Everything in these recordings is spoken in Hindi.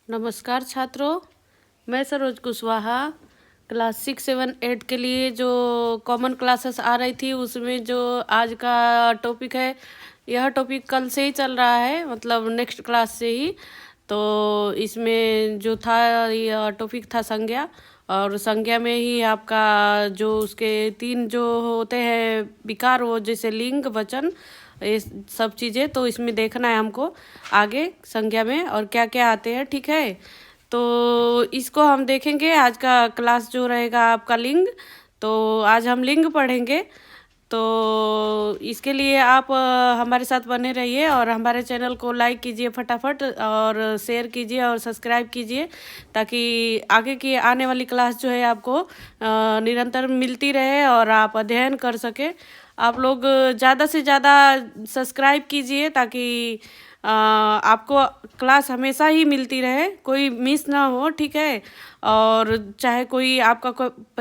नमस्कार छात्रों, मैं सरोज कुशवाहा क्लास 6, 7, 8 के लिए जो कॉमन क्लासेस आ रही थी उसमें जो आज का टॉपिक है, यह टॉपिक कल से ही चल रहा है, मतलब नेक्स्ट क्लास से ही। तो इसमें जो था यह टॉपिक था संज्ञा, और संज्ञा में ही आपका जो उसके 3 जो होते हैं विकार, वो जैसे लिंग, वचन, ये सब चीज़ें, तो इसमें देखना है हमको आगे संज्ञा में और क्या क्या आते हैं। ठीक है, तो इसको हम देखेंगे। आज का क्लास जो रहेगा आपका लिंग, तो आज हम लिंग पढ़ेंगे। तो इसके लिए आप हमारे साथ बने रहिए और हमारे चैनल को लाइक कीजिए फटाफट, और शेयर कीजिए और सब्सक्राइब कीजिए, ताकि आगे की आने वाली क्लास जो है आपको निरंतर मिलती रहे और आप अध्ययन कर सके। आप लोग ज़्यादा से ज़्यादा सब्सक्राइब कीजिए ताकि आपको क्लास हमेशा ही मिलती रहे, कोई मिस ना हो। ठीक है, और चाहे कोई आपका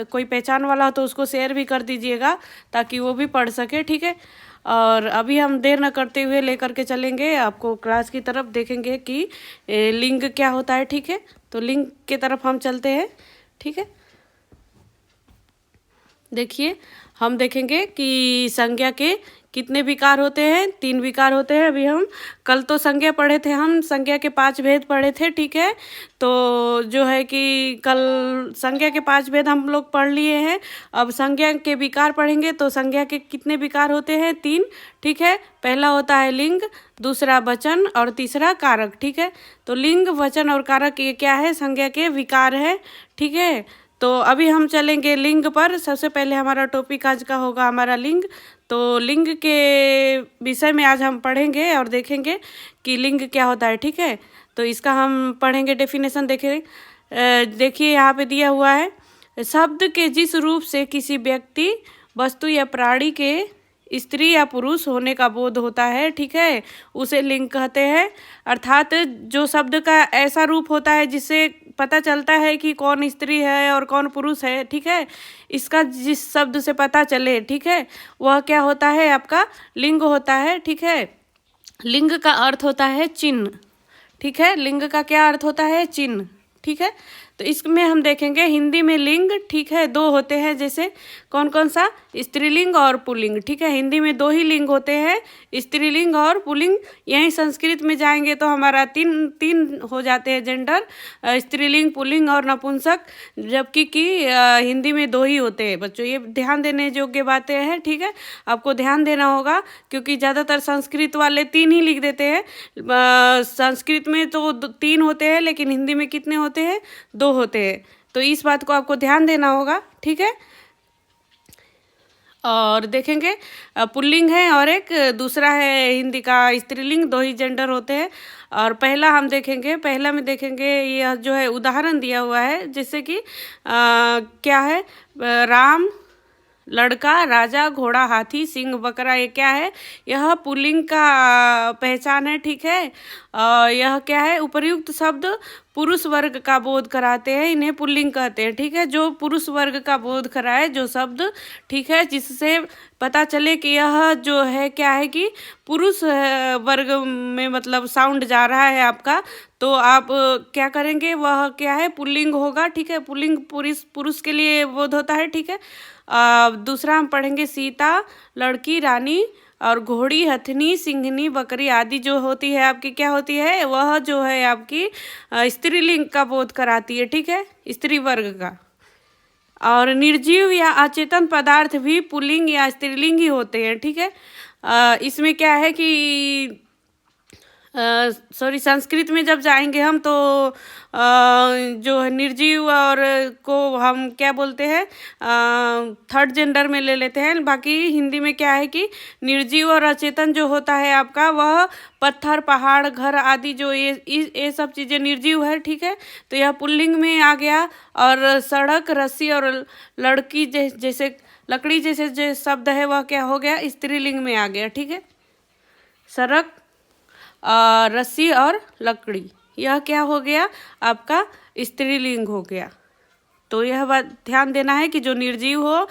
कोई पहचान वाला हो तो उसको शेयर भी कर दीजिएगा ताकि वो भी पढ़ सके। ठीक है, और अभी हम देर न करते हुए लेकर के चलेंगे आपको क्लास की तरफ, देखेंगे कि लिंग क्या होता है। ठीक है, तो लिंग की तरफ हम चलते हैं। ठीक है, देखिए हम देखेंगे कि संज्ञा के कितने विकार होते हैं। 3 विकार होते हैं। अभी हम कल तो संज्ञा पढ़े थे, हम संज्ञा के 5 भेद पढ़े थे। ठीक है, तो जो है कि कल संज्ञा के 5 भेद हम लोग पढ़ लिए हैं। अब संज्ञा के विकार पढ़ेंगे। तो संज्ञा के कितने विकार होते हैं? 3। ठीक है, पहला होता है लिंग, दूसरा वचन और तीसरा कारक। ठीक है, तो लिंग, वचन और कारक ये क्या है? संज्ञा के विकार है। ठीक है, तो अभी हम चलेंगे लिंग पर। सबसे पहले हमारा टॉपिक आज का होगा हमारा लिंग। तो लिंग के विषय में आज हम पढ़ेंगे और देखेंगे कि लिंग क्या होता है। ठीक है, तो इसका हम पढ़ेंगे डेफिनेशन। देखिए यहाँ पे दिया हुआ है, शब्द के जिस रूप से किसी व्यक्ति, वस्तु या प्राणी के स्त्री या पुरुष होने का बोध होता है, ठीक है, उसे लिंग कहते हैं। अर्थात जो शब्द का ऐसा रूप होता है जिससे पता चलता है कि कौन स्त्री है और कौन पुरुष है। ठीक है, इसका जिस शब्द से पता चले, ठीक है, वह क्या होता है? आपका लिंग होता है। ठीक है, लिंग का अर्थ होता है चिन्ह। ठीक है, लिंग का क्या अर्थ होता है? चिन्ह। ठीक है, तो इसमें हम देखेंगे हिंदी में लिंग, ठीक है, 2 होते हैं। जैसे कौन कौन सा? स्त्रीलिंग और पुल्लिंग। ठीक है, हिंदी में 2 ही लिंग होते हैं, स्त्रीलिंग और पुल्लिंग। यहीं संस्कृत में जाएंगे तो हमारा तीन हो जाते हैं जेंडर, स्त्रीलिंग, पुल्लिंग और नपुंसक, जबकि हिंदी में 2 ही होते हैं। बच्चों ये ध्यान देने योग्य बातें हैं। ठीक है, आपको ध्यान देना होगा क्योंकि ज़्यादातर संस्कृत वाले 3 ही लिख देते हैं। संस्कृत में तो 3 होते हैं, लेकिन हिंदी में कितने होते हैं? 2 होते हैं। तो इस बात को आपको ध्यान देना होगा। ठीक है, और देखेंगे पुल्लिंग है और एक दूसरा है हिंदी का स्त्रीलिंग। 2 ही जेंडर होते हैं। और पहला हम देखेंगे, पहला में देखेंगे यह जो है उदाहरण दिया हुआ है, जैसे कि क्या है? राम, लड़का, राजा, घोड़ा, हाथी, सिंह, बकरा। ये क्या है? यह पुल्लिंग का पहचान है। ठीक है, यह क्या है? उपर्युक्त शब्द पुरुष वर्ग का बोध कराते हैं, इन्हें पुल्लिंग कहते हैं। ठीक है, जो पुरुष वर्ग का बोध कराए जो शब्द, ठीक है, जिससे पता चले कि यह जो है क्या है कि पुरुष वर्ग में मतलब साउंड जा रहा है आपका, तो आप क्या करेंगे? वह क्या है? पुल्लिंग होगा। ठीक है, पुल्लिंग पुरुष के लिए बोध होता है। ठीक है, दूसरा हम पढ़ेंगे सीता, लड़की, रानी और घोड़ी, हथनी, सिंहनी, बकरी आदि जो होती है आपकी क्या होती है? वह जो है आपकी स्त्रीलिंग का बोध कराती है। ठीक है, स्त्री वर्ग का। और निर्जीव या अचेतन पदार्थ भी पुल्लिंग या स्त्रीलिंग ही होते हैं। ठीक है, इसमें क्या है कि सॉरी, संस्कृत में जब जाएंगे हम तो जो है निर्जीव और को हम क्या बोलते हैं? 3rd जेंडर में ले लेते हैं। बाकी हिंदी में क्या है कि निर्जीव और अचेतन जो होता है आपका, वह पत्थर, पहाड़, घर आदि जो ये सब चीज़ें निर्जीव है। ठीक है, तो यह पुल्लिंग में आ गया। और सड़क, रस्सी और लड़की जैसे लकड़ी जैसे जो शब्द है वह क्या हो गया? स्त्रीलिंग में आ गया। ठीक है, सड़क, रस्सी और लकड़ी, यह क्या हो गया? आपका स्त्रीलिंग हो गया। तो यह बात ध्यान देना है कि जो निर्जीव हो,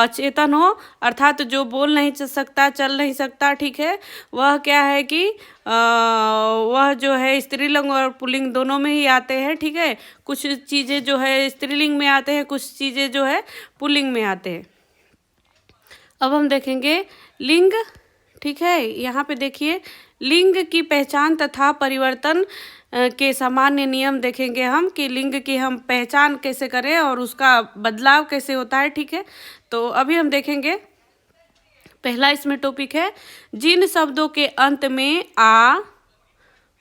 चेतन हो, अर्थात जो बोल नहीं सकता, चल नहीं सकता, ठीक है, वह क्या है कि वह जो है स्त्रीलिंग और पुल्लिंग दोनों में ही आते हैं, ठीक है। कुछ चीज़ें जो है स्त्रीलिंग में आते हैं, कुछ चीज़ें जो है पुल्लिंग में आते हैं। अब हम देखेंगे लिंग, ठीक है। यहाँ पे देखिए लिंग की पहचान तथा परिवर्तन के सामान्य नियम देखेंगे हम कि लिंग की हम पहचान कैसे करें और उसका बदलाव कैसे होता है, ठीक है। तो अभी हम देखेंगे पहला इसमें टॉपिक है, जिन शब्दों के अंत में आ,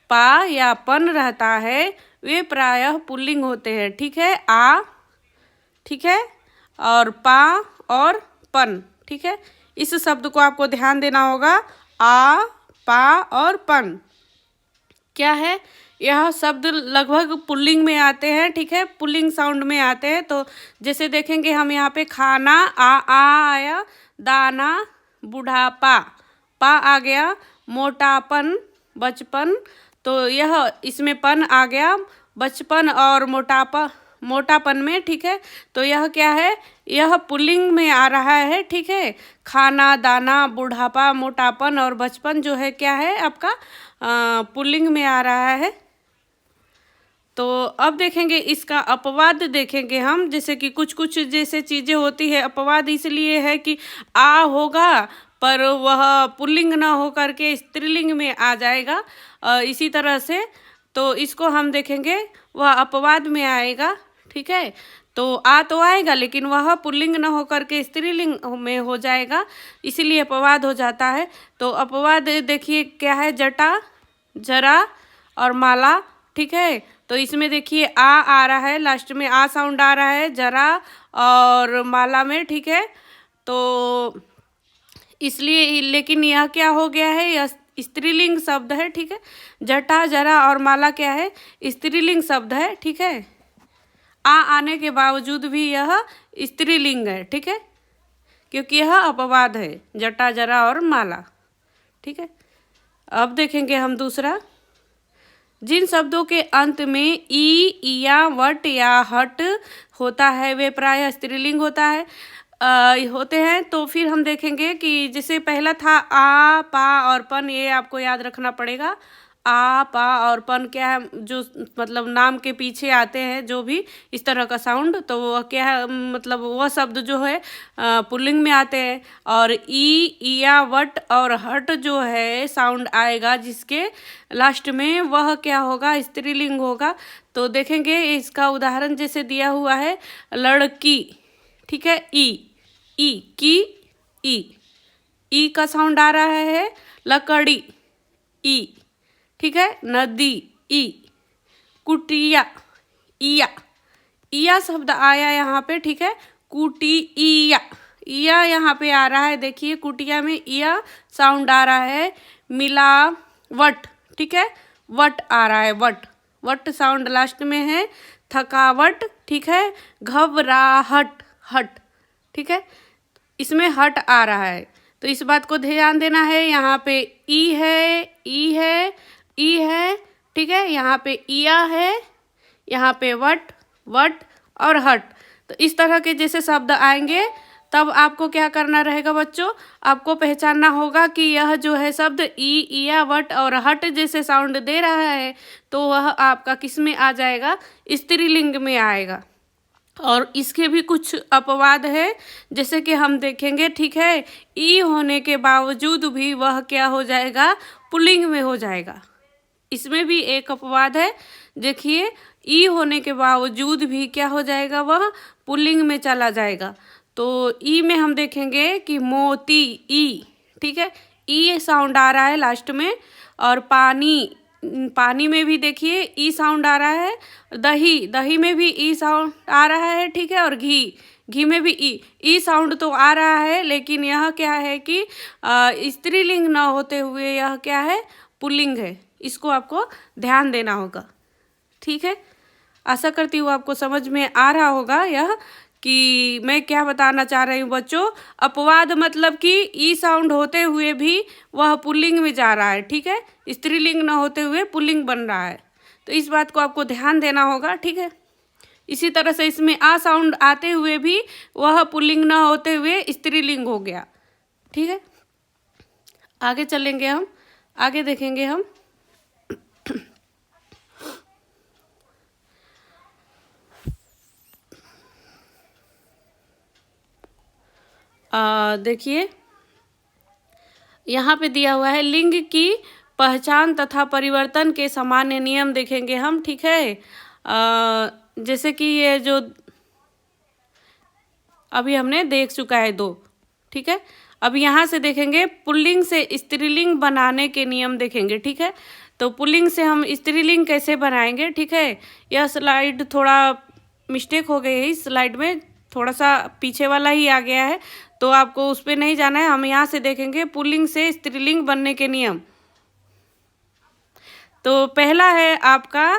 पा या पन रहता है वे प्रायः पुल्लिंग होते हैं, ठीक है। आ, ठीक है, और पा और पन, ठीक है। इस शब्द को आपको ध्यान देना होगा, आ, पा और पन क्या है, यह शब्द लगभग पुल्लिंग में आते हैं, ठीक है, पुल्लिंग साउंड में आते हैं। तो जैसे देखेंगे हम यहाँ पे खाना, आ आया, दाना, बुढ़ापा, पा आ गया, मोटापन, बचपन, तो यह इसमें पन आ गया, बचपन और मोटापन में, ठीक है। तो यह क्या है, यह पुल्लिंग में आ रहा है, ठीक है। खाना, दाना, बुढ़ापा, मोटापन और बचपन जो है क्या है आपका पुल्लिंग में आ रहा है। तो अब देखेंगे इसका अपवाद देखेंगे हम, जैसे कि कुछ कुछ जैसे चीज़ें होती है, अपवाद इसलिए है कि आ होगा पर वह पुल्लिंग ना हो करके स्त्रीलिंग में आ जाएगा, इसी तरह से तो इसको हम देखेंगे वह अपवाद में आएगा, ठीक है। तो आ तो आएगा लेकिन वह पुल्लिंग न हो करके स्त्रीलिंग में हो जाएगा, इसीलिए अपवाद हो जाता है। तो अपवाद देखिए क्या है, जटा, जरा और माला, ठीक है। तो इसमें देखिए आ रहा है, लास्ट में आ साउंड आ रहा है जरा और माला में, ठीक है। तो इसलिए, लेकिन यह क्या हो गया है, यह स्त्रीलिंग शब्द है, ठीक है। जटा, जरा और माला क्या है, स्त्रीलिंग शब्द है, ठीक है। आ आने के बावजूद भी यह स्त्रीलिंग है, ठीक है, क्योंकि यह अपवाद है, जटा, जरा और माला, ठीक है। अब देखेंगे हम दूसरा, जिन शब्दों के अंत में ई या वट या हट होता है वे प्रायः स्त्रीलिंग होते हैं। तो फिर हम देखेंगे कि जैसे पहला था आ, पा और पन, ये आपको याद रखना पड़ेगा। आ, पा और पन क्या है, जो मतलब नाम के पीछे आते हैं जो भी इस तरह का साउंड, तो वह क्या है, मतलब वह शब्द जो है पुल्लिंग में आते हैं। और ई, या वट और हट जो है साउंड आएगा जिसके लास्ट में, वह क्या होगा, स्त्रीलिंग होगा। तो देखेंगे इसका उदाहरण जैसे दिया हुआ है, लड़की, ठीक है, ई की, ई का साउंड आ रहा है, लकड़ी, ई, ठीक है, नदी, ई, कुटिया, इया शब्द आया यहाँ पे, ठीक है, कुटी, इया यहाँ पे आ रहा है, देखिए कुटिया में इया साउंड आ रहा है। मिलावट, ठीक है, वट आ रहा है, वट साउंड लास्ट में है। थकावट, ठीक है, घबराहट, हट, ठीक है, इसमें हट आ रहा है। तो इस बात को ध्यान देना है, यहाँ पे ई है, ठीक है, यहाँ पे इया है, यहाँ पे वट और हट। तो इस तरह के जैसे शब्द आएंगे तब आपको क्या करना रहेगा बच्चों, आपको पहचानना होगा कि यह जो है शब्द ई, इया, वट और हट जैसे साउंड दे रहा है, तो वह आपका किस में आ जाएगा, स्त्रीलिंग में आएगा। और इसके भी कुछ अपवाद है, जैसे कि हम देखेंगे, ठीक है, ई होने के बावजूद भी वह क्या हो जाएगा, पुल्लिंग में हो जाएगा। इसमें भी एक अपवाद है, देखिए ई होने के बावजूद भी क्या हो जाएगा, वह पुल्लिंग में चला जाएगा। तो ई में हम देखेंगे कि मोती, ई, ठीक है, ई साउंड आ रहा है लास्ट में। और पानी में भी देखिए ई साउंड आ रहा है। दही में भी ई साउंड आ रहा है, ठीक है। और घी में भी ई साउंड तो आ रहा है, लेकिन यह क्या है कि स्त्रीलिंग न होते हुए यह क्या है, पुल्लिंग है। इसको आपको ध्यान देना होगा, ठीक है। आशा करती हूँ आपको समझ में आ रहा होगा यह कि मैं क्या बताना चाह रही हूँ बच्चों। अपवाद मतलब कि ई साउंड होते हुए भी वह पुल्लिंग में जा रहा है, ठीक है, स्त्रीलिंग न होते हुए पुल्लिंग बन रहा है। तो इस बात को आपको ध्यान देना होगा, ठीक है। इसी तरह से इसमें आ साउंड आते हुए भी वह पुल्लिंग न होते हुए स्त्रीलिंग हो गया। ठीक है, आगे चलेंगे हम, आगे देखेंगे हम। देखिए यहाँ पे दिया हुआ है लिंग की पहचान तथा परिवर्तन के सामान्य नियम देखेंगे हम। ठीक है, जैसे कि ये जो अभी हमने देख चुका है दो। ठीक है, अब यहाँ से देखेंगे पुल्लिंग से स्त्रीलिंग बनाने के नियम देखेंगे। ठीक है, तो पुल्लिंग से हम स्त्रीलिंग कैसे बनाएंगे। ठीक है, यह स्लाइड थोड़ा मिस्टेक हो गई है, इस स्लाइड में थोड़ा सा पीछे वाला ही आ गया है, तो आपको उस पर नहीं जाना है। हम यहाँ से देखेंगे पुल्लिंग से स्त्रीलिंग बनने के नियम। तो पहला है आपका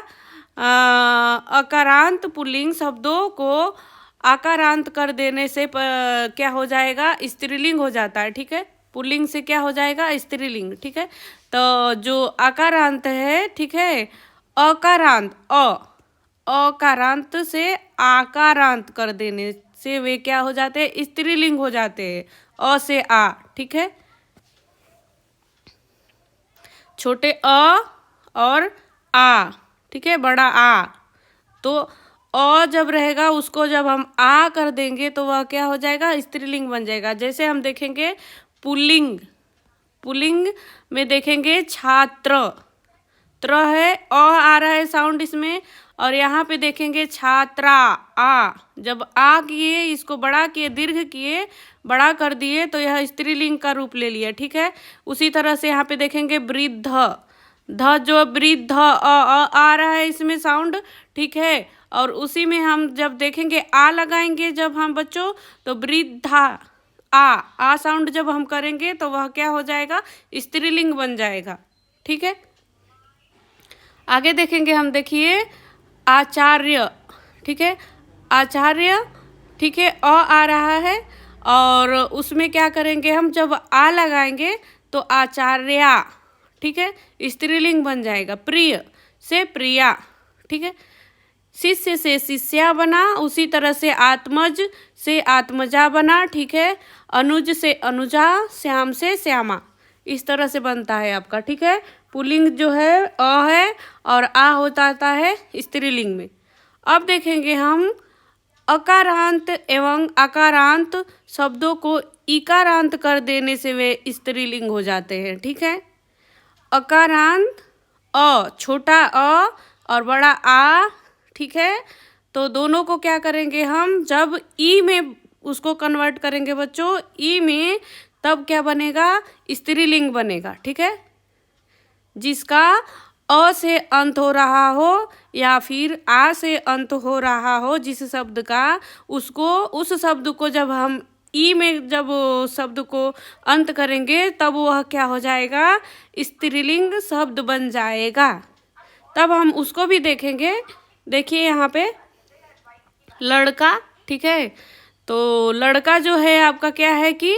अकारांत पुल्लिंग शब्दों को आकारांत कर देने से क्या हो जाएगा, स्त्रीलिंग हो जाता है। ठीक है, पुल्लिंग से क्या हो जाएगा, स्त्रीलिंग। ठीक है, तो जो आकारांत है, ठीक है, अकारांत अकारांत से आकारांत कर देने से वे क्या हो जाते हैं, स्त्रीलिंग हो जाते हैं। अ से आ। ठीक है, छोटे अ और आ, ठीक है, बड़ा आ, तो अ जब रहेगा उसको जब हम आ कर देंगे तो वह क्या हो जाएगा, स्त्रीलिंग बन जाएगा। जैसे हम देखेंगे पुल्लिंग, पुल्लिंग में देखेंगे छात्र, त्र है, अ आ रहा है साउंड इसमें, और यहाँ पे देखेंगे छात्रा, आ, जब आ किए इसको बड़ा किए, दीर्घ किए, बड़ा कर दिए तो यह स्त्रीलिंग का रूप ले लिया। ठीक है, उसी तरह से यहाँ पे देखेंगे वृद्ध, ध जो वृद्ध आ रहा है इसमें साउंड। ठीक है, और उसी में हम जब देखेंगे आ लगाएंगे जब हम बच्चों, तो वृद्धा, आ साउंड जब हम करेंगे तो वह क्या हो जाएगा, स्त्रीलिंग बन जाएगा। ठीक है, आगे देखेंगे हम, देखिए आचार्य। ठीक है, आचार्य, ठीक है, आ रहा है और उसमें क्या करेंगे हम, जब आ लगाएंगे तो आचार्या, ठीक है, स्त्रीलिंग बन जाएगा। प्रिय से प्रिया, ठीक है, शिष्य से शिष्या बना, उसी तरह से आत्मज से आत्मजा बना। ठीक है, अनुज से अनुजा, श्याम से श्यामा, इस तरह से बनता है आपका। ठीक है, पुल्लिंग जो है अ है और आ हो जाता है स्त्रीलिंग में। अब देखेंगे हम अकारांत एवं अकारांत शब्दों को इकारांत कर देने से वे स्त्रीलिंग हो जाते हैं। ठीक है, अकारांत अ, छोटा अ और बड़ा आ, ठीक है, तो दोनों को क्या करेंगे हम, जब ई में उसको कन्वर्ट करेंगे बच्चों, ई में, तब क्या बनेगा, स्त्रीलिंग बनेगा। ठीक है, जिसका अ से अंत हो रहा हो या फिर आ से अंत हो रहा हो जिस शब्द का, उसको, उस शब्द को जब हम ई में जब शब्द को अंत करेंगे तब वह क्या हो जाएगा, स्त्रीलिंग शब्द बन जाएगा। तब हम उसको भी देखेंगे। देखिए यहाँ पे लड़का, ठीक है, तो लड़का जो है आपका क्या है कि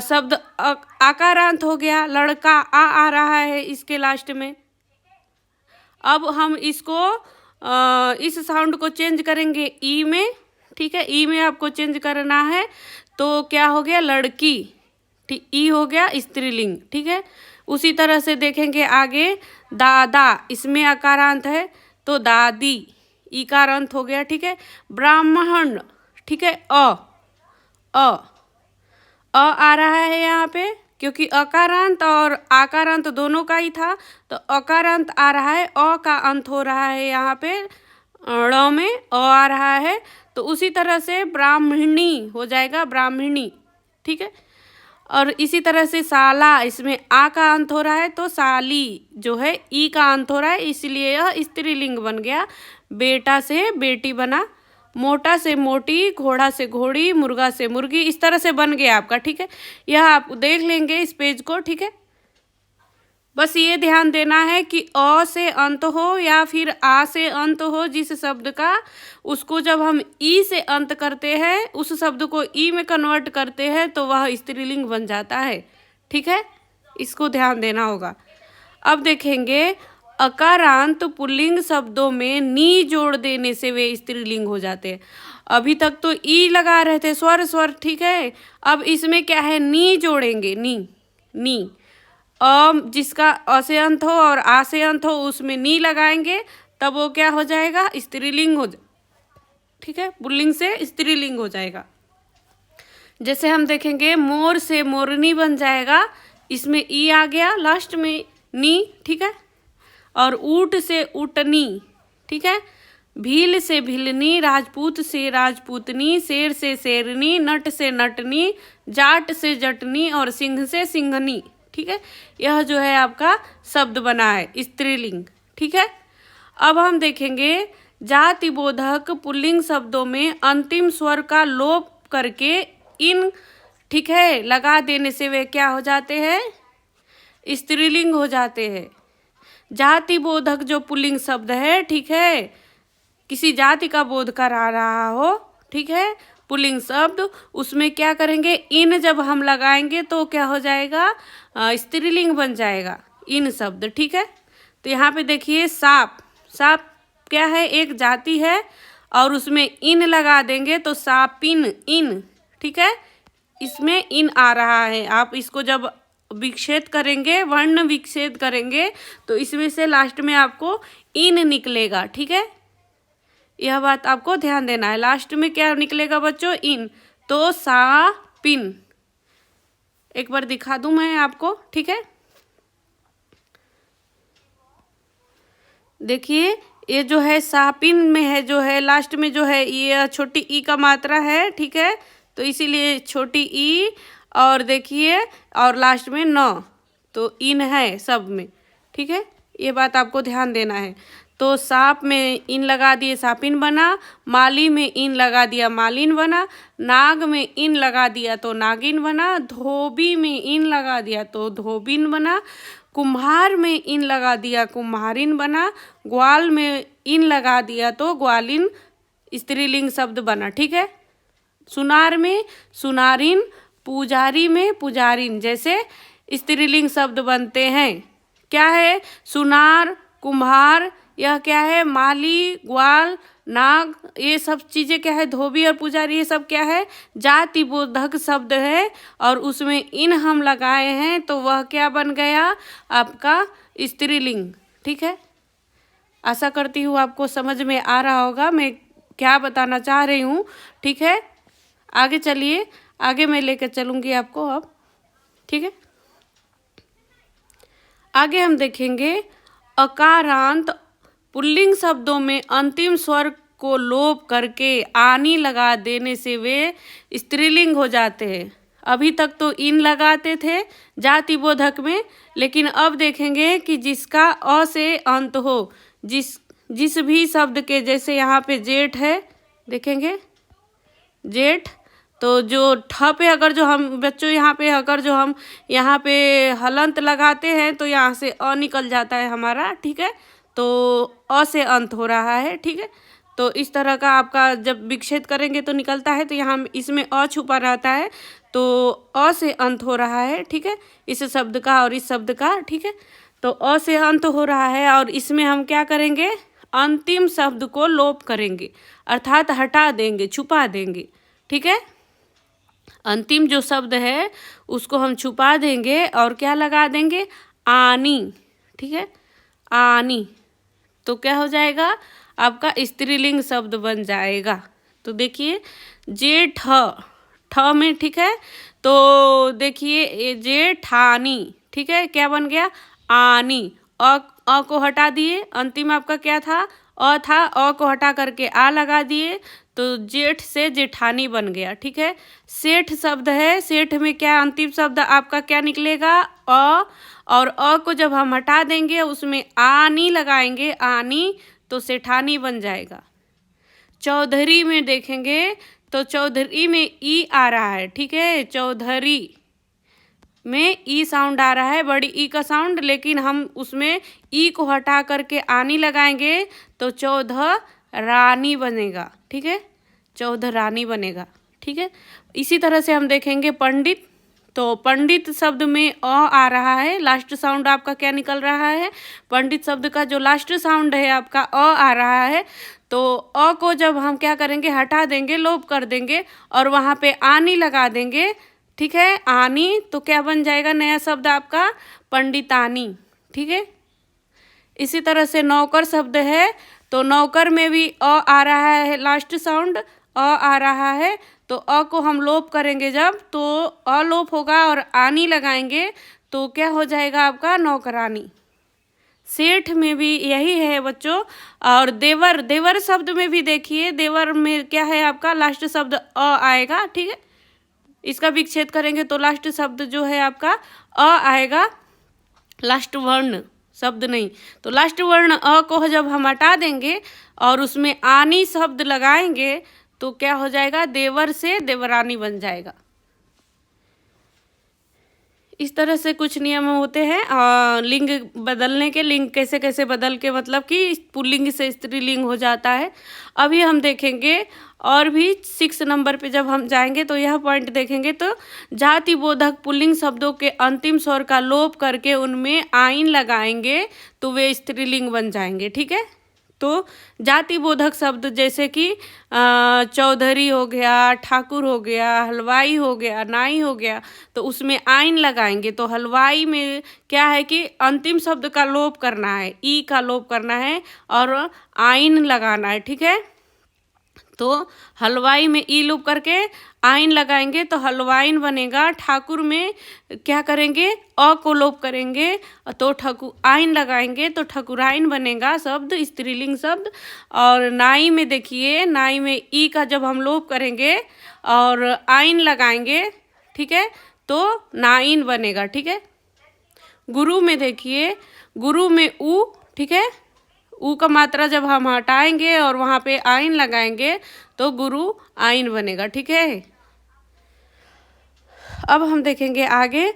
शब्द आकारांत हो गया, लड़का आ रहा है इसके लास्ट में। अब हम इसको इस साउंड को चेंज करेंगे ई में। ठीक है, ई में आपको चेंज करना है तो क्या हो गया, लड़की, ठीक, ई हो गया स्त्रीलिंग। ठीक है, उसी तरह से देखेंगे आगे दादा, इसमें अकारांत है तो दादी, इकारांत हो गया। ठीक है, ब्राह्मण, ठीक है, आ रहा है यहाँ पे क्योंकि अकारांत और आकारांत दोनों का ही था, तो अकारांत आ रहा है, अ का अंत हो रहा है यहाँ पे, ड़ में आ रहा है, तो उसी तरह से ब्राह्मणी हो जाएगा, ब्राह्मणी। ठीक है, और इसी तरह से साला, इसमें आ का अंत हो रहा है तो साली जो है ई का अंत हो रहा है, इसलिए यह स्त्रीलिंग बन गया। बेटा से बेटी बना, मोटा से मोटी, घोड़ा से घोड़ी, मुर्गा से मुर्गी, इस तरह से बन गया आपका। ठीक है, यह आप देख लेंगे इस पेज को। ठीक है, बस ये ध्यान देना है कि अ से अंत हो या फिर आ से अंत हो जिस शब्द का, उसको जब हम ई से अंत करते हैं, उस शब्द को ई में कन्वर्ट करते हैं तो वह स्त्रीलिंग बन जाता है। ठीक है, इसको ध्यान देना होगा। अब देखेंगे अकारांत पुल्लिंग शब्दों में नी जोड़ देने से वे स्त्रीलिंग हो जाते हैं। अभी तक तो ई लगा रहे थे, स्वर स्वर, ठीक है। अब इसमें क्या है, नी जोड़ेंगे, नी नी। जिसका अ से अंत हो और आ से अंत हो उसमें नी लगाएंगे, तब वो क्या हो जाएगा, स्त्रीलिंग हो ठीक है, पुल्लिंग से स्त्रीलिंग हो जाएगा। जैसे हम देखेंगे मोर से मोरनी बन जाएगा, इसमें ई आ गया लास्ट में नी, ठीक है। और ऊट से ऊटनी, ठीक है। भील से भिलनी, राजपूत से राजपूतनी, शेर से शेरनी, नट से नटनी, जाट से जटनी और सिंह से सिंघनी, ठीक है। यह जो है आपका शब्द बना है स्त्रीलिंग, ठीक है। अब हम देखेंगे जाति बोधक पुल्लिंग शब्दों में अंतिम स्वर का लोप करके इन, ठीक है, लगा देने से वे क्या हो जाते हैं, स्त्रीलिंग हो जाते हैं। जाति बोधक जो पुल्लिंग शब्द है, ठीक है, किसी जाति का बोध करा रहा हो, ठीक है, पुल्लिंग शब्द, उसमें क्या करेंगे, इन जब हम लगाएंगे तो क्या हो जाएगा, स्त्रीलिंग बन जाएगा इन शब्द, ठीक है। तो यहाँ पे देखिए साप, साप क्या है, एक जाति है और उसमें इन लगा देंगे तो सापिन, इन, ठीक है, इसमें इन आ रहा है। आप इसको जब विच्छेद करेंगे, वर्ण विच्छेद करेंगे, तो इसमें से लास्ट में आपको इन निकलेगा, ठीक है। यह बात आपको ध्यान देना है, लास्ट में क्या निकलेगा बच्चों, इन। तो सा पिन, एक बार दिखा दूं मैं आपको, ठीक है। देखिए ये जो है सापिन में है, जो है लास्ट में जो है ये छोटी ई का मात्रा है, ठीक है, तो इसीलिए छोटी ई, और देखिए और लास्ट में न, तो इन है सब में, ठीक है। ये बात आपको ध्यान देना है। तो सांप में इन लगा दिए, सापिन बना। माली में इन लगा दिया, मालिन बना। नाग में इन लगा दिया तो नागिन बना। धोबी में इन लगा दिया तो धोबिन बना। कुम्हार में इन लगा दिया, कुम्हारिन बना। ग्वाल में इन लगा दिया तो ग्वालिन स्त्रीलिंग शब्द बना, ठीक है। सुनार में सुनारिन, पुजारी में पुजारिन जैसे स्त्रीलिंग शब्द बनते हैं। क्या है, सुनार, कुम्हार, यह क्या है, माली, ग्वाल, नाग, ये सब चीज़ें क्या है, धोबी और पुजारी, ये सब क्या है, जाति बोधक शब्द है। और उसमें इन हम लगाए हैं तो वह क्या बन गया, आपका स्त्रीलिंग, ठीक है। आशा करती हूँ आपको समझ में आ रहा होगा मैं क्या बताना चाह रही हूँ, ठीक है। आगे चलिए, आगे मैं लेकर चलूँगी आपको अब, ठीक है। आगे हम देखेंगे अकारांत पुल्लिंग शब्दों में अंतिम स्वर को लोप करके आनी लगा देने से वे स्त्रीलिंग हो जाते हैं। अभी तक तो इन लगाते थे जाति बोधक में, लेकिन अब देखेंगे कि जिसका अ से अंत हो, जिस भी शब्द के, जैसे यहाँ पे जेठ है, देखेंगे जेठ, तो जो ठ पे अगर जो हम बच्चों यहाँ पे अगर जो हम यहाँ पे हलंत लगाते हैं तो यहाँ से अ निकल जाता है हमारा, ठीक है। तो अ से अंत हो रहा है, ठीक है। तो इस तरह का आपका जब विच्छेद करेंगे तो निकलता है, तो यहाँ इसमें अ छुपा रहता है, तो अ से अंत हो रहा है, ठीक है, इस शब्द का और इस शब्द का, ठीक है। तो अ से अंत हो रहा है और इसमें हम क्या करेंगे, अंतिम शब्द को लोप करेंगे, अर्थात हटा देंगे, छुपा देंगे, ठीक है। अंतिम जो शब्द है उसको हम छुपा देंगे और क्या लगा देंगे, आनी, ठीक है, आनी। तो क्या हो जाएगा, आपका स्त्रीलिंग शब्द बन जाएगा। तो देखिए जेठ, ठ में, ठीक है, तो देखिए ये जेठानी, ठीक है, क्या बन गया, आनी। अ को हटा दिए, अंतिम आपका क्या था, अ था, अ को हटा करके आ लगा दिए, तो जेठ से जेठानी बन गया, ठीक है। सेठ शब्द है, सेठ में क्या अंतिम शब्द आपका क्या निकलेगा, अ, और अ को जब हम हटा देंगे उसमें आनी लगाएंगे, आनी, तो सेठानी बन जाएगा। चौधरी में देखेंगे तो चौधरी में ई आ रहा है, ठीक है, चौधरी में ई साउंड आ रहा है, बड़ी ई का साउंड, लेकिन हम उसमें ई को हटा करके आनी लगाएंगे तो चौधर रानी बनेगा, ठीक है, चौधर रानी बनेगा, ठीक है। इसी तरह से हम देखेंगे पंडित, तो पंडित शब्द में अ आ रहा है, लास्ट साउंड आपका क्या निकल रहा है, पंडित शब्द का जो लास्ट साउंड है आपका अ आ रहा है। तो अ को जब हम क्या करेंगे, हटा देंगे, लोप कर देंगे और वहाँ पे आनी लगा देंगे, ठीक है, आनी, तो क्या बन जाएगा नया शब्द आपका पंडितानी, ठीक है। इसी तरह से नौकर शब्द है, तो नौकर में भी अ आ रहा है, लास्ट साउंड अ आ रहा है, तो अ को हम लोप करेंगे जब, तो अ लोप होगा और आनी लगाएंगे तो क्या हो जाएगा आपका नौकरानी। सेठ में भी यही है बच्चों। और देवर, देवर शब्द में भी देखिए, देवर में क्या है आपका लास्ट शब्द अ आएगा, ठीक है। इसका विच्छेद करेंगे तो लास्ट शब्द जो है आपका अ आएगा, लास्ट वर्ण शब्द नहीं। तो लास्ट वर्ण अ को जब हम हटा देंगे और उसमें आनी शब्द लगाएंगे तो क्या हो जाएगा, देवर से देवरानी बन जाएगा। इस तरह से कुछ नियम होते हैं लिंग बदलने के। लिंग कैसे कैसे बदल के मतलब कि पुल्लिंग से स्त्रीलिंग हो जाता है। अभी हम देखेंगे और भी 6 नंबर पे जब हम जाएंगे तो यह पॉइंट देखेंगे। तो जाति बोधक पुल्लिंग शब्दों के अंतिम स्वर का लोप करके उनमें आइन लगाएंगे तो वे स्त्रीलिंग बन जाएंगे, ठीक है। तो जाति बोधक शब्द जैसे कि चौधरी हो गया, ठाकुर हो गया, हलवाई हो गया, नाई हो गया, तो उसमें आइन लगाएंगे। तो हलवाई में क्या है कि अंतिम शब्द का लोप करना है, ई का लोप करना है और आइन लगाना है, ठीक है। तो हलवाई में ई लूप करके आइन लगाएंगे तो हलवाइन बनेगा। ठाकुर में क्या करेंगे, अ को लोप करेंगे तो आइन लगाएंगे तो ठकुराइन बनेगा शब्द, स्त्रीलिंग शब्द। और नाई में देखिए, नाई में ई का जब हम लोप करेंगे और आइन लगाएंगे, ठीक है, तो नाइन बनेगा, ठीक है। गुरु में देखिए, गुरु में ऊ, ठीक है, ऊ का मात्रा जब हम हटाएंगे और वहाँ पे आइन लगाएंगे तो गुरु आइन बनेगा, ठीक है। अब हम देखेंगे आगे।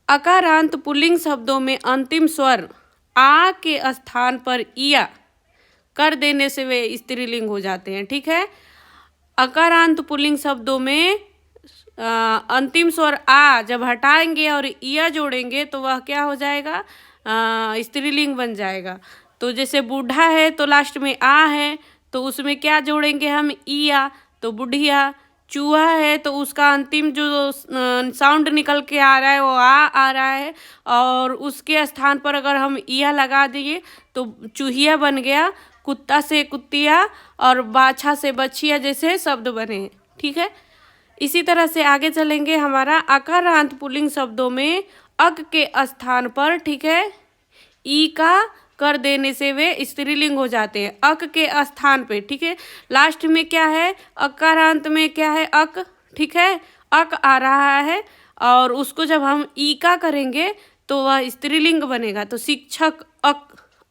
अकारांत पुल्लिंग शब्दों में अंतिम स्वर आ के स्थान पर इया कर देने से वे स्त्रीलिंग हो जाते हैं, ठीक है। अकारांत पुल्लिंग शब्दों में अंतिम स्वर आ जब हटाएंगे और इया जोड़ेंगे तो वह क्या हो जाएगा, स्त्रीलिंग बन जाएगा। तो जैसे बूढ़ा है तो लास्ट में आ है तो उसमें क्या जोड़ेंगे हम, इया, तो बुढ़िया। चूहा है तो उसका अंतिम जो साउंड निकल के आ रहा है वो आ रहा है और उसके स्थान पर अगर हम इया लगा दिए तो चूहिया बन गया। कुत्ता से कुत्तिया और बाछा से बछिया जैसे शब्द बने, ठीक है। इसी तरह से आगे चलेंगे। हमारा अकारांत पुल्लिंग शब्दों में अक के स्थान पर, ठीक है, ई का कर देने से वे स्त्रीलिंग हो जाते हैं, अक के स्थान पे, ठीक है। लास्ट में क्या है, अकारांत में क्या है, अक, ठीक है, अक आ रहा है और उसको जब हम ई का करेंगे तो वह स्त्रीलिंग बनेगा। तो शिक्षक अक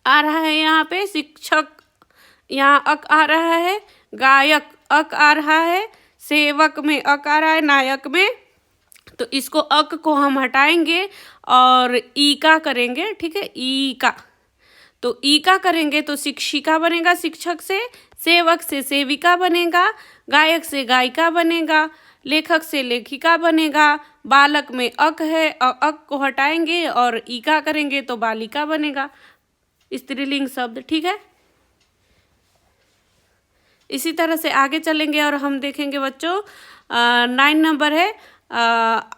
आ रहा है यहाँ पे, शिक्षक यहाँ अक आ रहा है, गायक अक आ रहा है, सेवक में अक आ रहा है, नायक में। तो इसको अक को हम हटाएंगे और ई का करेंगे, ठीक है, ई का। तो ई का करेंगे तो शिक्षिका बनेगा, शिक्षक से, सेवक से सेविका बनेगा, गायक से गायिका बनेगा, लेखक से लेखिका बनेगा। बालक में अक है और अक को हटाएंगे और ई का करेंगे तो बालिका बनेगा, स्त्रीलिंग शब्द, ठीक है। इसी तरह से आगे चलेंगे और हम देखेंगे बच्चों 9 नंबर है।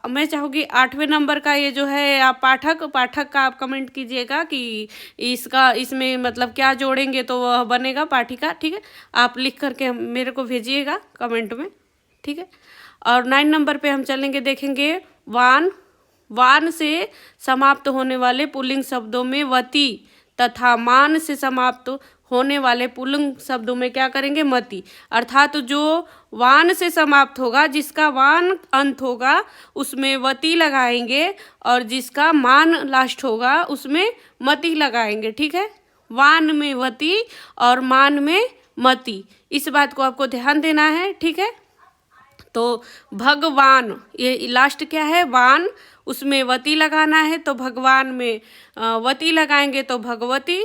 मैं चाहूँगी 8वें नंबर का ये जो है आप पाठक का आप कमेंट कीजिएगा कि इसमें मतलब क्या जोड़ेंगे तो वह बनेगा पाठिका, ठीक है। आप लिख करके मेरे को भेजिएगा कमेंट में, ठीक है। और 9 नंबर पे हम चलेंगे, देखेंगे वान। वान से समाप्त होने वाले पुल्लिंग शब्दों में वती तथा मान से समाप्त होने वाले पुल्लिंग शब्दों में क्या करेंगे, मति। अर्थात जो वान से समाप्त होगा, जिसका वान अंत होगा उसमें वती लगाएंगे और जिसका मान लास्ट होगा उसमें मति लगाएंगे, ठीक है। वान में वती और मान में मति, इस बात को आपको ध्यान देना है, ठीक है। तो भगवान, ये लास्ट क्या है, वान, उसमें वती लगाना है तो भगवान में वती लगाएंगे तो भगवती।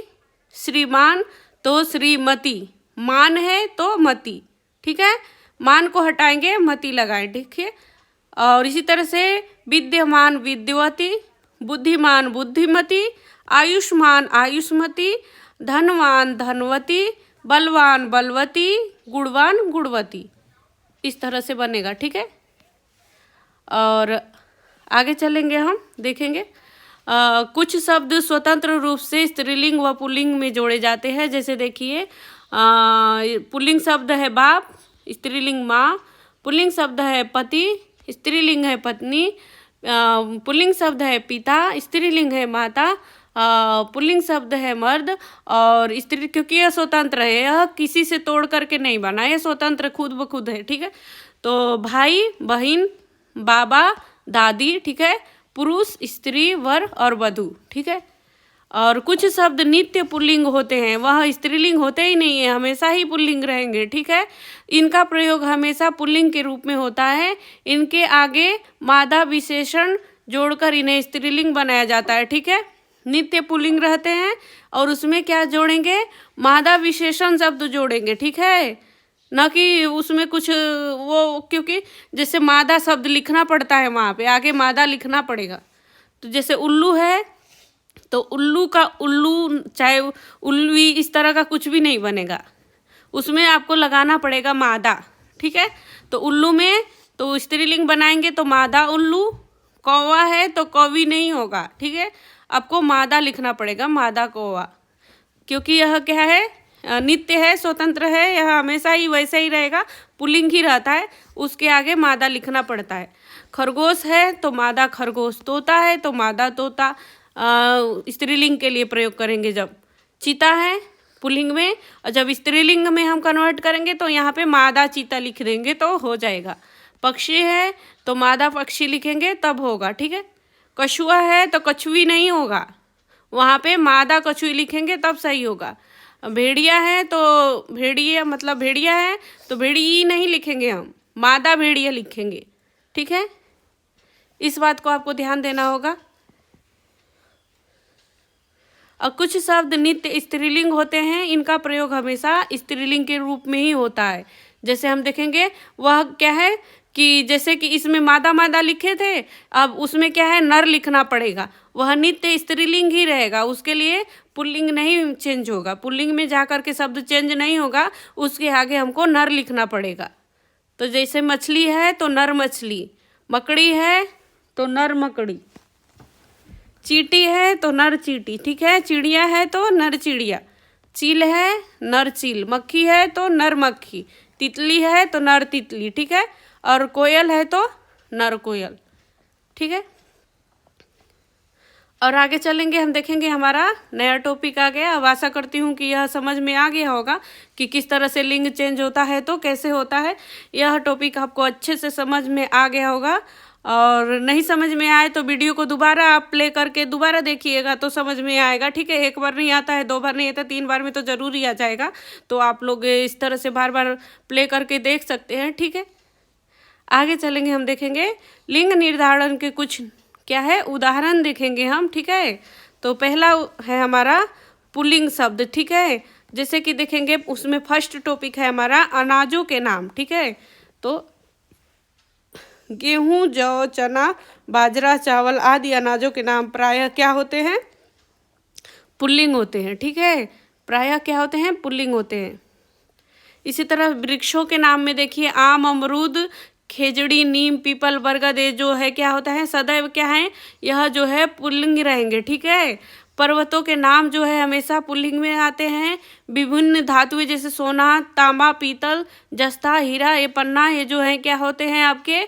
श्रीमान तो श्रीमती, मान है तो मति, ठीक है। मान को हटाएंगे, मति लगाएं, ठीक है। और इसी तरह से विद्यमान विद्यवती, बुद्धिमान बुद्धिमती, आयुष्मान आयुष्मती, धनवान धनवती, बलवान बलवती, गुणवान गुणवती। इस तरह से बनेगा, ठीक है। और आगे चलेंगे, हम देखेंगे कुछ शब्द स्वतंत्र रूप से स्त्रीलिंग व पुल्लिंग में जोड़े जाते हैं। जैसे देखिए, पुल्लिंग शब्द है बाप, स्त्रीलिंग माँ। पुल्लिंग शब्द है पति, स्त्रीलिंग है पत्नी। पुल्लिंग शब्द है पिता, स्त्रीलिंग है माता। पुल्लिंग शब्द है मर्द और स्त्री, क्योंकि यह स्वतंत्र है, यह किसी से तोड़ करके नहीं बना, यह स्वतंत्र खुद ब खुद है, ठीक है। तो भाई बहन, बाबा दादी, ठीक है। पुरुष स्त्री वर और वधू, ठीक है। और कुछ शब्द नित्य पुल्लिंग होते हैं, वह स्त्रीलिंग होते ही नहीं है, हमेशा ही पुल्लिंग रहेंगे, ठीक है। इनका प्रयोग हमेशा पुल्लिंग के रूप में होता है। इनके आगे मादा विशेषण जोड़कर इन्हें स्त्रीलिंग बनाया जाता है, ठीक है। नित्य पुल्लिंग रहते हैं और उसमें क्या जोड़ेंगे, मादा विशेषण शब्द जोड़ेंगे, ठीक है। न कि उसमें कुछ वो, क्योंकि जैसे मादा शब्द लिखना पड़ता है, वहाँ पे आगे मादा लिखना पड़ेगा। तो जैसे उल्लू है तो उल्लू का उल्लू, चाहे उल्लू, इस तरह का कुछ भी नहीं बनेगा, उसमें आपको लगाना पड़ेगा मादा, ठीक है। तो उल्लू में तो स्त्रीलिंग बनाएंगे तो मादा उल्लू। कौवा है तो कौवी नहीं होगा, ठीक है। आपको मादा लिखना पड़ेगा, मादा कौवा, क्योंकि यह क्या है, नित्य है, स्वतंत्र है, यह हमेशा ही वैसा ही रहेगा, पुल्लिंग ही रहता है, उसके आगे मादा लिखना पड़ता है। खरगोश है तो मादा खरगोश, तोता है तो मादा तोता, स्त्रीलिंग के लिए प्रयोग करेंगे जब। चीता है पुल्लिंग में, और जब स्त्रीलिंग में हम कन्वर्ट करेंगे तो यहाँ पे मादा चीता लिख देंगे तो हो जाएगा। पक्षी है तो मादा पक्षी लिखेंगे तब होगा, ठीक है। कछुआ है तो कछुई नहीं होगा, वहाँ पे मादा कछुई लिखेंगे तब सही होगा। भेड़िया है तो भेड़िया, मतलब भेड़िया है तो भेड़िया नहीं लिखेंगे, हम मादा भेड़िया लिखेंगे, ठीक है। इस बात को आपको ध्यान देना होगा। और कुछ शब्द नित्य स्त्रीलिंग होते हैं, इनका प्रयोग हमेशा स्त्रीलिंग के रूप में ही होता है। जैसे हम देखेंगे, वह क्या है कि जैसे कि इसमें मादा मादा लिखे थे, अब उसमें क्या है, नर लिखना पड़ेगा, वह नित्य स्त्रीलिंग ही रहेगा, उसके लिए पुल्लिंग नहीं चेंज होगा, पुल्लिंग में जा कर के शब्द चेंज नहीं होगा, उसके आगे हमको नर लिखना पड़ेगा। तो जैसे मछली है तो नर मछली, मकड़ी है तो नर मकड़ी, चींटी है तो नर चींटी, ठीक है। चिड़िया है तो नर चिड़िया, चील है नर चील, मक्खी है तो नर मक्खी, तितली है तो नर तितली, ठीक है। और कोयल है तो नर कोयल, ठीक है। और आगे चलेंगे, हम देखेंगे हमारा नया टॉपिक आ गया। अब आशा करती हूँ कि यह समझ में आ गया होगा कि किस तरह से लिंग चेंज होता है तो कैसे होता है। यह टॉपिक आपको अच्छे से समझ में आ गया होगा, और नहीं समझ में आए तो वीडियो को दोबारा आप प्ले करके दोबारा देखिएगा तो समझ में आएगा, ठीक है। एक बार नहीं आता है, दो बार नहीं आता, 3 बार में तो ज़रूर ही आ जाएगा। तो आप लोग इस तरह से बार बार प्ले करके देख सकते हैं, ठीक है। आगे चलेंगे, हम देखेंगे लिंग निर्धारण के कुछ क्या है उदाहरण देखेंगे हम, ठीक है। तो पहला है हमारा पुल्लिंग शब्द, ठीक है। जैसे कि देखेंगे उसमें फर्स्ट टॉपिक है हमारा अनाजों के नाम, ठीक है। तो गेहूं, जौ, चना, बाजरा, चावल आदि अनाजों के नाम प्रायः क्या होते हैं, पुल्लिंग होते हैं, ठीक है। प्रायः क्या होते हैं, पुल्लिंग होते हैं। इसी तरह वृक्षों के नाम में देखिए, आम, अमरूद, खेजड़ी, नीम, पीपल, बरगद, ये जो है क्या होता है, सदैव क्या है, यह जो है पुल्लिंग रहेंगे, ठीक है। पर्वतों के नाम जो है हमेशा पुल्लिंग में आते हैं। विभिन्न धातुएं जैसे सोना, तांबा, पीतल, जस्ता, हीरा, ये पन्ना, ये जो है क्या होते हैं आपके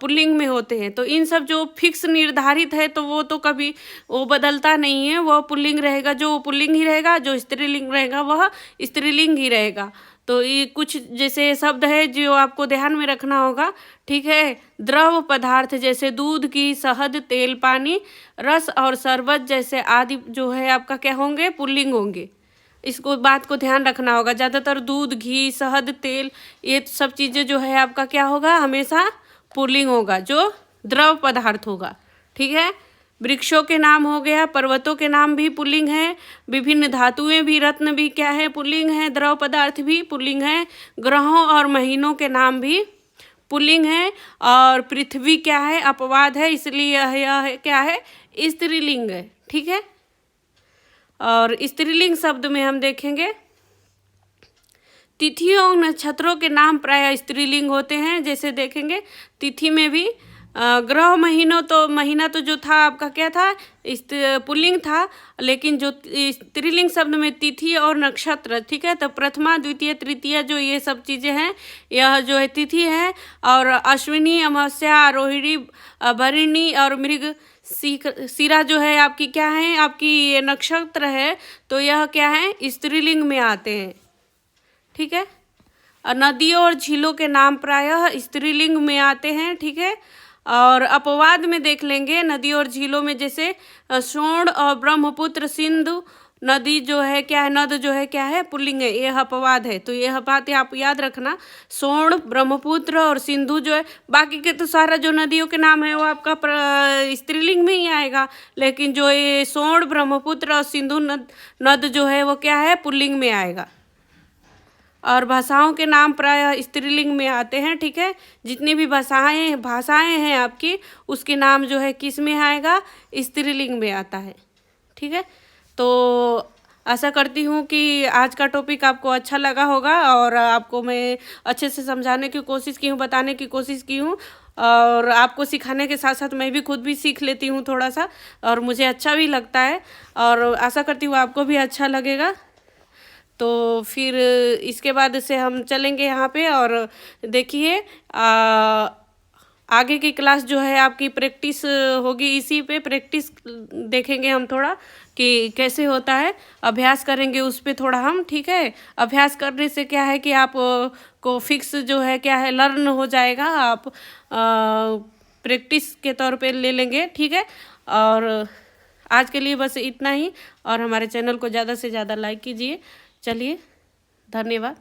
पुल्लिंग में होते हैं। तो इन सब जो फिक्स निर्धारित है तो वो तो कभी वो बदलता नहीं है, वह पुल्लिंग रहेगा, जो पुल्लिंग ही रहेगा, जो स्त्रीलिंग रहेगा वह स्त्रीलिंग ही रहेगा। तो ये कुछ जैसे शब्द है जो आपको ध्यान में रखना होगा, ठीक है। द्रव पदार्थ जैसे दूध, घी, शहद, तेल, पानी, रस और शरबत जैसे आदि जो है आपका क्या होंगे, पुल्लिंग होंगे। इसको बात को ध्यान रखना होगा। ज़्यादातर दूध, घी, शहद, तेल, ये सब चीज़ें जो है आपका क्या होगा, हमेशा पुल्लिंग होगा, जो द्रव पदार्थ होगा, ठीक है। वृक्षों के नाम हो गया, पर्वतों के नाम भी पुल्लिंग है, विभिन्न धातुएं भी, रत्न भी क्या है, पुल्लिंग है, द्रव पदार्थ भी पुल्लिंग है, ग्रहों और महीनों के नाम भी पुल्लिंग है और पृथ्वी क्या है, अपवाद है, इसलिए यह क्या है, स्त्रीलिंग है। ठीक है। और स्त्रीलिंग शब्द में हम देखेंगे तिथियों और नक्षत्रों के नाम प्रायः स्त्रीलिंग होते हैं। जैसे देखेंगे तिथि में भी ग्रह महीना तो जो था आपका क्या था, पुल्लिंग था, लेकिन जो स्त्रीलिंग शब्द में तिथि और नक्षत्र, ठीक है। तो प्रथमा द्वितीय तृतीया जो ये सब चीज़ें हैं, यह जो है तिथि है। और अश्विनी, अमावस्या, रोहिणी, भरिणी और मृग शीरा जो है आपकी क्या है, आपकी ये नक्षत्र है, तो यह क्या है, स्त्रीलिंग में आते हैं। ठीक है। और नदियों और झीलों के नाम प्रायः स्त्रीलिंग में आते हैं। ठीक है। और अपवाद में देख लेंगे नदियों और झीलों में, जैसे सोण और ब्रह्मपुत्र, सिंधु नदी जो है क्या है, नद जो है क्या है, पुल्लिंग है, यह अपवाद है। तो यह बात आप याद रखना, सोण, ब्रह्मपुत्र और सिंधु जो है, बाकी के तो सारा जो नदियों के नाम है वो आपका स्त्रीलिंग में ही आएगा, लेकिन जो ये सोण, ब्रह्मपुत्र और सिंधु नद जो है वो क्या है, पुल्लिंग में आएगा। और भाषाओं के नाम प्रायः स्त्रीलिंग में आते हैं। ठीक है। जितनी भी भाषाएं हैं आपकी, उसके नाम जो है किस में आएगा, स्त्रीलिंग में आता है। ठीक है। तो आशा करती हूँ कि आज का टॉपिक आपको अच्छा लगा होगा और आपको मैं अच्छे से समझाने की कोशिश की हूँ, बताने की कोशिश की हूँ, और आपको सिखाने के साथ साथ मैं भी खुद भी सीख लेती हूँ थोड़ा सा, और मुझे अच्छा भी लगता है, और आशा करती हूँ आपको भी अच्छा लगेगा। तो फिर इसके बाद से हम चलेंगे यहाँ पे, और देखिए आगे की क्लास जो है आपकी प्रैक्टिस होगी, इसी पे प्रैक्टिस देखेंगे हम थोड़ा कि कैसे होता है, अभ्यास करेंगे उस पे थोड़ा हम। ठीक है। अभ्यास करने से क्या है कि आप को फिक्स जो है क्या है, लर्न हो जाएगा, आप प्रैक्टिस के तौर पे ले लेंगे। ठीक है। और आज के लिए बस इतना ही, और हमारे चैनल को ज़्यादा से ज़्यादा लाइक कीजिए। चलिए, धन्यवाद।